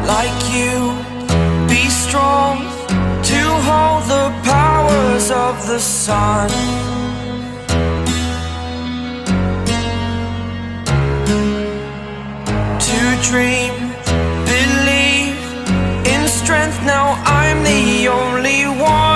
like you. Be strong to hold the powers of the sun. To dream, believe in strength. Now I'm the only one.